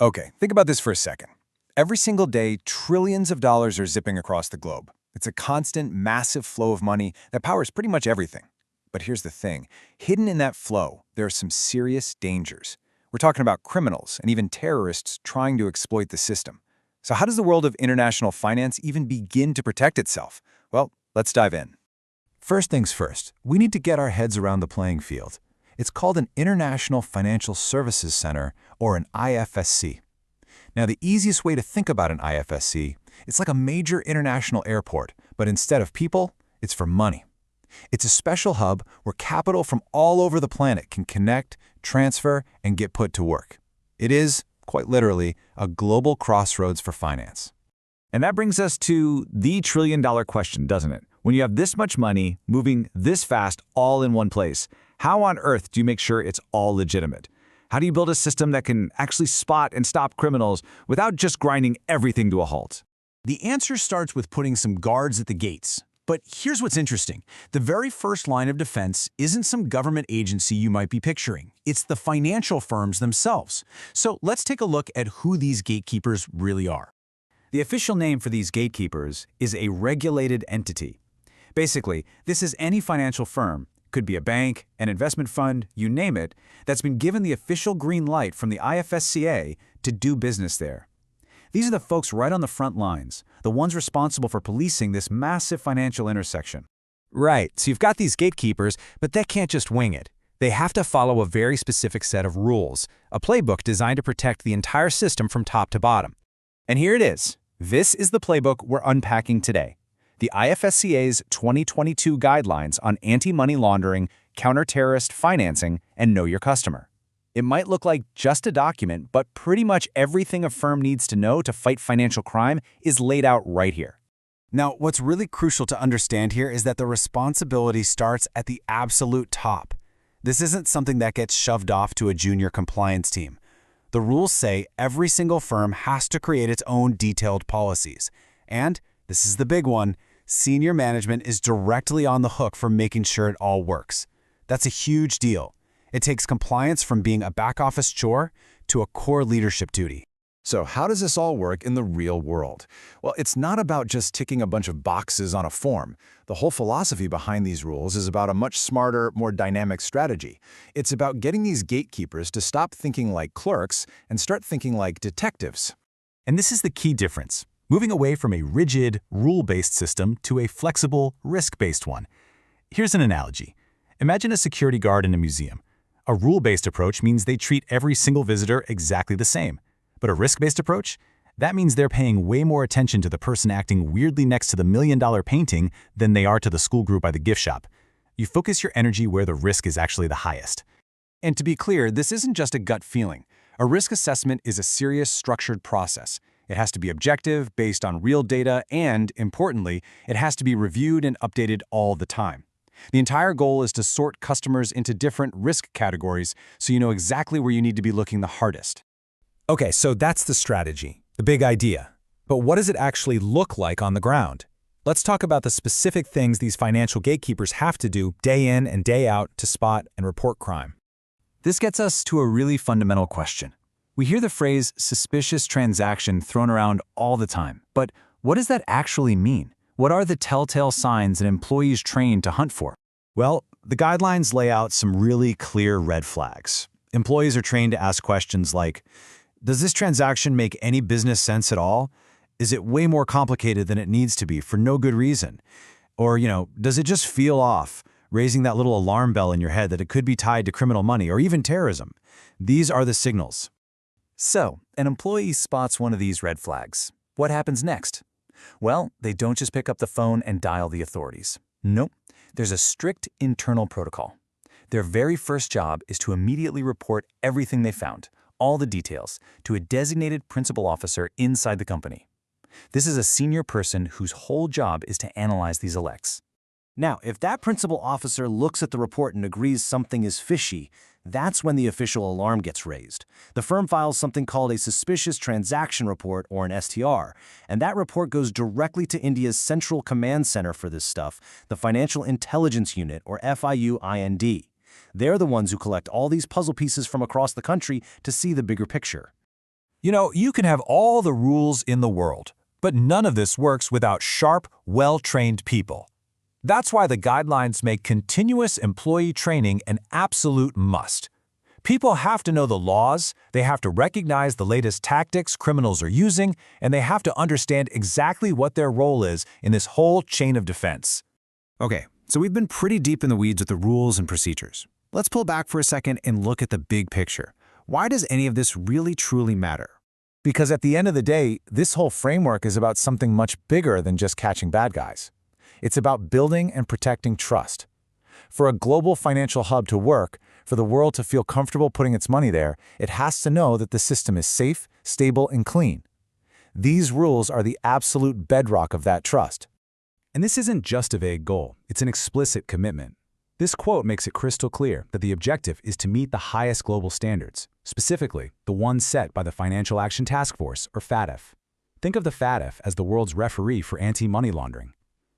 Okay, think about this for a second. Every single day, trillions of dollars are zipping across the globe. It's a constant, massive flow of money that powers pretty much everything. But here's the thing. Hidden in that flow, there are some serious dangers. We're talking about criminals and even terrorists trying to exploit the system. So how does the world of international finance even begin to protect itself? Well, let's dive in. First things first, we need to get our heads around the playing field. It's called an International Financial Services Center, or an IFSC. Now, the easiest way to think about an IFSC, it's like a major international airport, but instead of people, it's for money. It's a special hub where capital from all over the planet can connect, transfer, and get put to work. It is, quite literally, a global crossroads for finance. And that brings us to the trillion-dollar question, doesn't it? When you have this much money moving this fast all in one place, how on earth do you make sure it's all legitimate? How do you build a system that can actually spot and stop criminals without just grinding everything to a halt? The answer starts with putting some guards at the gates. But here's what's interesting. The very first line of defense isn't some government agency you might be picturing. It's the financial firms themselves. So let's take a look at who these gatekeepers really are. The official name for these gatekeepers is a regulated entity. Basically, this is any financial firm, could be a bank, an investment fund, you name it, that's been given the official green light from the IFSCA to do business there. These are the folks right on the front lines, the ones responsible for policing this massive financial intersection. Right, so you've got these gatekeepers, but they can't just wing it. They have to follow a very specific set of rules, a playbook designed to protect the entire system from top to bottom. And here it is. This is the playbook we're unpacking today. The IFSCA's 2022 guidelines on anti-money laundering, counter-terrorist financing, and know your customer. It might look like just a document, but pretty much everything a firm needs to know to fight financial crime is laid out right here. Now, what's really crucial to understand here is that the responsibility starts at the absolute top. This isn't something that gets shoved off to a junior compliance team. The rules say every single firm has to create its own detailed policies. And, this is the big one, senior management is directly on the hook for making sure it all works. That's a huge deal. It takes compliance from being a back-office chore to a core leadership duty. So how does this all work in the real world? Well, it's not about just ticking a bunch of boxes on a form. The whole philosophy behind these rules is about a much smarter, more dynamic strategy. It's about getting these gatekeepers to stop thinking like clerks and start thinking like detectives. And this is the key difference, moving away from a rigid, rule-based system to a flexible, risk-based one. Here's an analogy. Imagine a security guard in a museum. A rule-based approach means they treat every single visitor exactly the same. But a risk-based approach? That means they're paying way more attention to the person acting weirdly next to the million-dollar painting than they are to the school group by the gift shop. You focus your energy where the risk is actually the highest. And to be clear, this isn't just a gut feeling. A risk assessment is a serious, structured process. It has to be objective, based on real data, and, importantly, it has to be reviewed and updated all the time. The entire goal is to sort customers into different risk categories so you know exactly where you need to be looking the hardest. Okay, so that's the strategy, the big idea. But what does it actually look like on the ground? Let's talk about the specific things these financial gatekeepers have to do day in and day out to spot and report crime. This gets us to a really fundamental question. We hear the phrase suspicious transaction thrown around all the time, but what does that actually mean? What are the telltale signs that employees trained to hunt for? Well, the guidelines lay out some really clear red flags. Employees are trained to ask questions like, does this transaction make any business sense at all? Is it way more complicated than it needs to be for no good reason? Or, does it just feel off, raising that little alarm bell in your head that it could be tied to criminal money or even terrorism? These are the signals. So, an employee spots one of these red flags. What happens next? Well, they don't just pick up the phone and dial the authorities. Nope, there's a strict internal protocol. Their very first job is to immediately report everything they found, all the details, to a designated principal officer inside the company. This is a senior person whose whole job is to analyze these alerts. Now, if that principal officer looks at the report and agrees something is fishy, that's when the official alarm gets raised. The firm files something called a suspicious transaction report, or an STR, and that report goes directly to India's central command center for this stuff, the Financial Intelligence Unit, or FIUIND. They're the ones who collect all these puzzle pieces from across the country to see the bigger picture. You know, you can have all the rules in the world, but none of this works without sharp, well-trained people. That's why the guidelines make continuous employee training an absolute must. People have to know the laws, they have to recognize the latest tactics criminals are using, and they have to understand exactly what their role is in this whole chain of defense. Okay, so we've been pretty deep in the weeds with the rules and procedures. Let's pull back for a second and look at the big picture. Why does any of this really truly matter? Because at the end of the day, this whole framework is about something much bigger than just catching bad guys. It's about building and protecting trust. For a global financial hub to work, for the world to feel comfortable putting its money there, it has to know that the system is safe, stable, and clean. These rules are the absolute bedrock of that trust. And this isn't just a vague goal, it's an explicit commitment. This quote makes it crystal clear that the objective is to meet the highest global standards, specifically the ones set by the Financial Action Task Force, or FATF. Think of the FATF as the world's referee for anti-money laundering.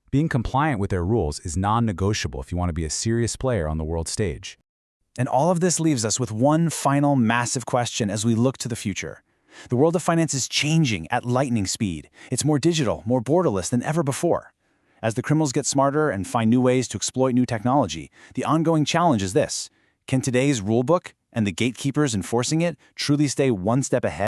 Being compliant with their rules is non-negotiable if you want to be a serious player on the world stage. And all of this leaves us with one final massive question as we look to the future. The world of finance is changing at lightning speed. It's more digital, more borderless than ever before. As the criminals get smarter and find new ways to exploit new technology, the ongoing challenge is this: can today's rulebook and the gatekeepers enforcing it truly stay one step ahead?